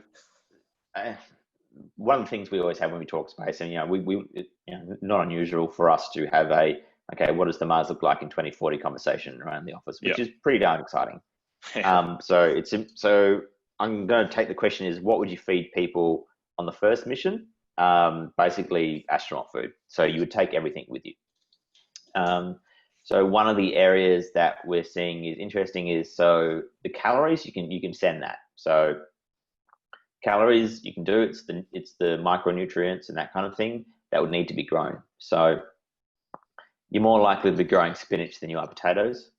one of the things we always have when we talk space, and we not unusual for us to have what does the Mars look like in 2040 conversation around the office, which is pretty darn exciting. So I'm going to take the question is, what would you feed people on the first mission? Basically astronaut food. So you would take everything with you. So one of the areas that we're seeing is interesting is, so the calories, you can send that. So calories you can do, it's the micronutrients and that kind of thing that would need to be grown. So you're more likely to be growing spinach than you are potatoes.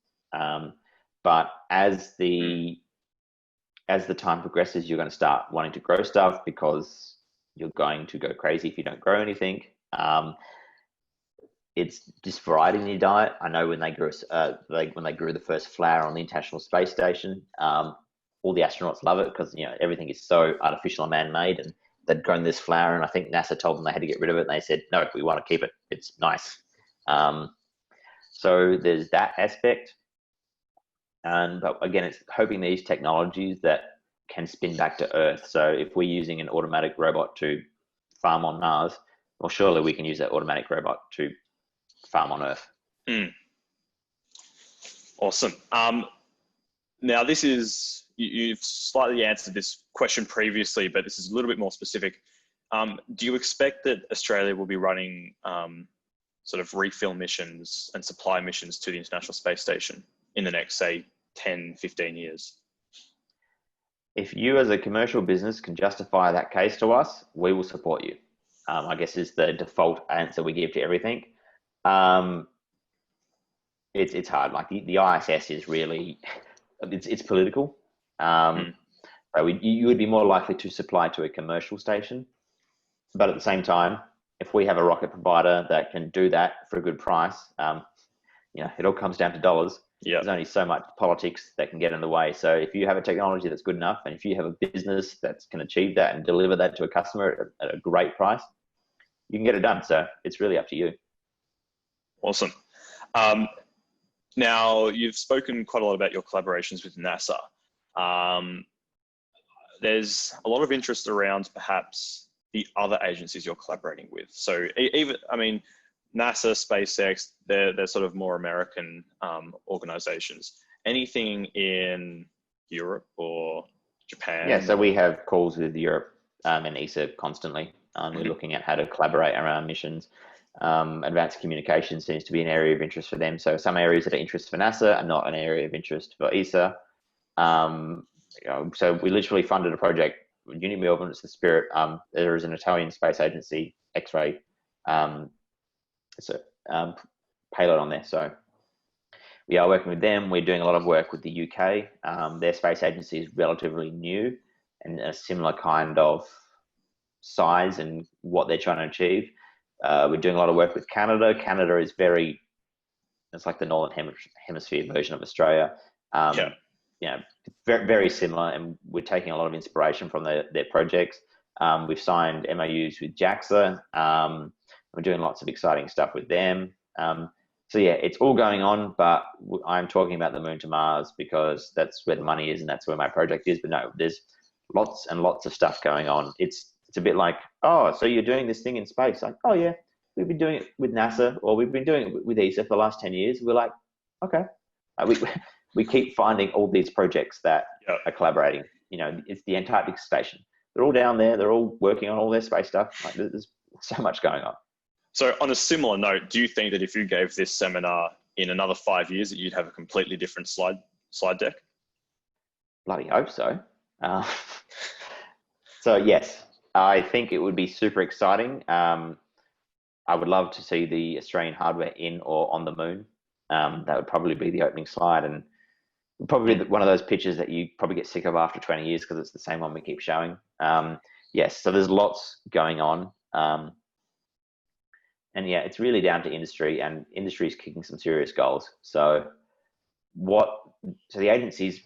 But as the time progresses, you're going to start wanting to grow stuff because you're going to go crazy if you don't grow anything. It's just variety in your diet. I know when they grew the first flower on the International Space Station, all the astronauts love it because everything is so artificial and man-made, and they'd grown this flower, and I think NASA told them they had to get rid of it, and they said, no, we want to keep it. It's nice. So there's that aspect. But again, it's hoping these technologies that can spin back to Earth. So if we're using an automatic robot to farm on Mars, well, surely we can use that automatic robot to farm on Earth. Awesome. Now, this is, you've slightly answered this question previously, but this is a little bit more specific. Do you expect that Australia will be running sort of refill missions and supply missions to the International Space Station in the next, say, 10, 15 years? If you as a commercial business can justify that case to us, we will support you. I guess is the default answer we give to everything. It's hard. Like the ISS is really, it's political. So you would be more likely to supply to a commercial station. But at the same time, if we have a rocket provider that can do that for a good price, it all comes down to dollars. There's only so much politics that can get in the way. So if you have a technology that's good enough, and if you have a business that can achieve that and deliver that to a customer at a great price, you can get it done. So it's really up to you. Awesome. Now, you've spoken quite a lot about your collaborations with NASA. There's a lot of interest around perhaps the other agencies you're collaborating with. So even, I mean, NASA, SpaceX, they're sort of more American organizations. Anything in Europe or Japan? Yeah, so we have calls with Europe and ESA constantly. We're looking at how to collaborate around missions. Advanced communication seems to be an area of interest for them. So some areas that are interest for NASA are not an area of interest for ESA. So we literally funded a project, Uni Melbourne, it's the Spirit. There is an Italian space agency, X-ray, payload on there. So we are working with them. We're doing a lot of work with the UK. Their space agency is relatively new and a similar kind of size and what they're trying to achieve. We're doing a lot of work with Canada. Canada is it's like the Northern Hemisphere version of Australia. Very, very similar, and we're taking a lot of inspiration from their projects. We've signed MOUs with JAXA. We're doing lots of exciting stuff with them. So yeah, it's all going on, but I'm talking about the moon to Mars because that's where the money is and that's where my project is. But no, there's lots and lots of stuff going on. It's a bit like, oh, so you're doing this thing in space? Like, oh yeah, we've been doing it with NASA, or we've been doing it with ESA for the last 10 years. We're like, okay. We keep finding all these projects that are collaborating. It's the Antarctic station. They're all down there. They're all working on all their space stuff. Like, there's so much going on. So on a similar note, do you think that if you gave this seminar in another 5 years, that you'd have a completely different slide deck? Bloody hope so. So yes, I think it would be super exciting. I would love to see the Australian hardware in or on the moon. That would probably be the opening slide, and probably one of those pictures that you probably get sick of after 20 years because it's the same one we keep showing. Yes, so there's lots going on. And yeah, it's really down to industry, and industry is kicking some serious goals. So the agencies,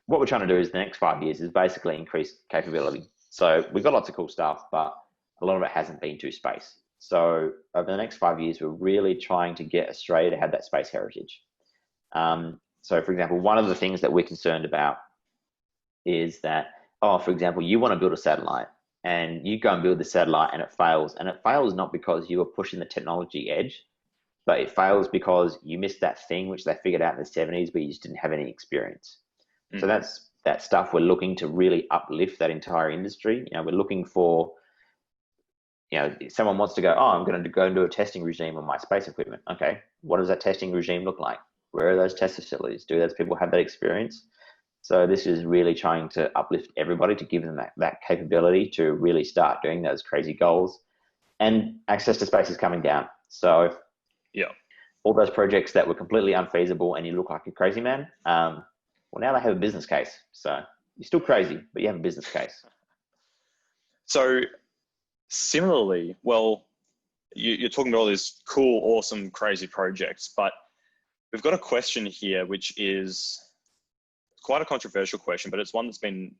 what we're trying to do is the next 5 years is basically increase capability. So we've got lots of cool stuff, but a lot of it hasn't been to space. So over the next 5 years, we're really trying to get Australia to have that space heritage. So for example, one of the things that we're concerned about is that, for example, you want to build a satellite and you go and build the satellite and it fails. And it fails not because you were pushing the technology edge, but it fails because you missed that thing which they figured out in the 70s, but you just didn't have any experience. So that's that stuff we're looking to really uplift that entire industry. We're looking for, if someone wants to go, I'm going to go and do a testing regime on my space equipment. Okay, what does that testing regime look like? Where are those test facilities? Do those people have that experience? So this is really trying to uplift everybody to give them that capability to really start doing those crazy goals. And access to space is coming down. So all those projects that were completely unfeasible and you look like a crazy man, well, now they have a business case. So you're still crazy, but you have a business case. So similarly, well, you're talking about all these cool, awesome, crazy projects, but we've got a question here, which is quite a controversial question, but it's one that's been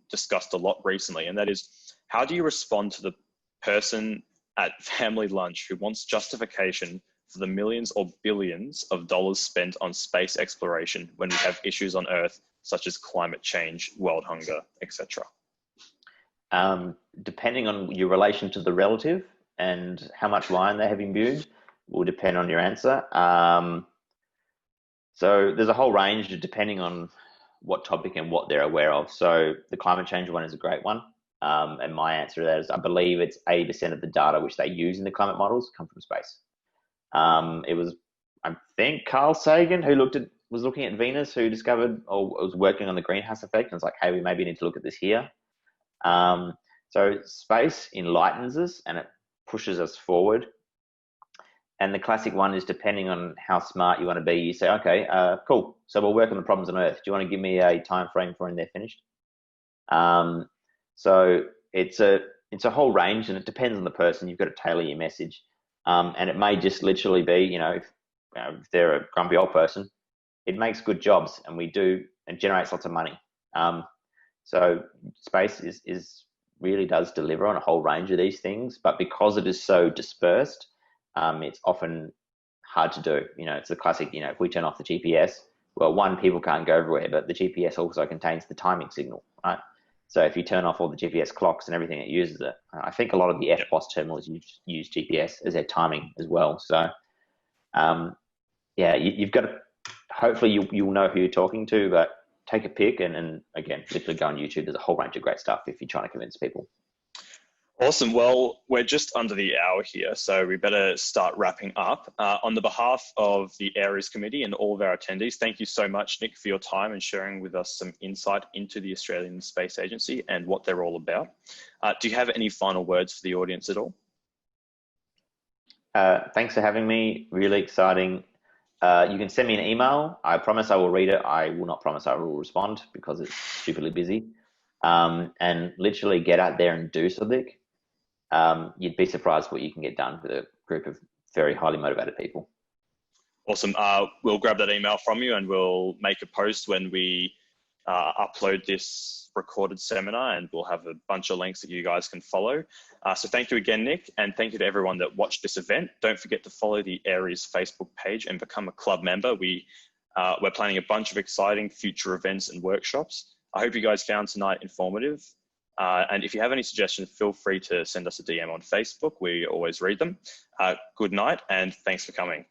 discussed a lot recently, and that is, How do you respond to the person at family lunch who wants justification for the millions or billions of dollars spent on space exploration when we have issues on Earth such as climate change, world hunger, etc.? Depending on your relation to the relative and how much wine they have imbued will depend on your answer. So there's a whole range depending on what topic and what they're aware of. So the climate change one is a great one. And my answer to that is I believe it's 80% of the data which they use in the climate models come from space. It was, I think, Carl Sagan who was looking at Venus, who discovered or was working on the greenhouse effect, and it's like, hey, we maybe need to look at this here. So space enlightens us and it pushes us forward. And the classic one is, depending on how smart you want to be, you say, okay, cool. So we'll work on the problems on Earth. Do you want to give me a time frame for when they're finished? So it's a whole range, and it depends on the person. You've got to tailor your message. And it may just literally be, if they're a grumpy old person, it makes good jobs, and it generates lots of money. So space is really does deliver on a whole range of these things, but because it is so dispersed, it's often hard to do. It's the classic, if we turn off the GPS, well, one, people can't go everywhere, but the GPS also contains the timing signal, right? So if you turn off all the GPS clocks and everything that uses it, I think a lot of the FBOS terminals use GPS as their timing as well. So, you've got to, hopefully you'll know who you're talking to, but take a pick and again, literally go on YouTube. There's a whole range of great stuff if you're trying to convince people. Awesome. Well, we're just under the hour here, so we better start wrapping up. On the behalf of the Aries Committee and all of our attendees, thank you so much, Nick, for your time and sharing with us some insight into the Australian Space Agency and what they're all about. Do you have any final words for the audience at all? Thanks for having me. Really exciting. You can send me an email. I promise I will read it. I will not promise I will respond because it's stupidly busy. And literally get out there and do something. You'd be surprised what you can get done with a group of very highly motivated people. Awesome. We'll grab that email from you and we'll make a post when we upload this recorded seminar, and we'll have a bunch of links that you guys can follow. So thank you again, Nick, and thank you to everyone that watched this event. Don't forget to follow the Aries Facebook page and become a club member. We're planning a bunch of exciting future events and workshops. I hope you guys found tonight informative. And if you have any suggestions, feel free to send us a DM on Facebook. We always read them. Good night, and thanks for coming.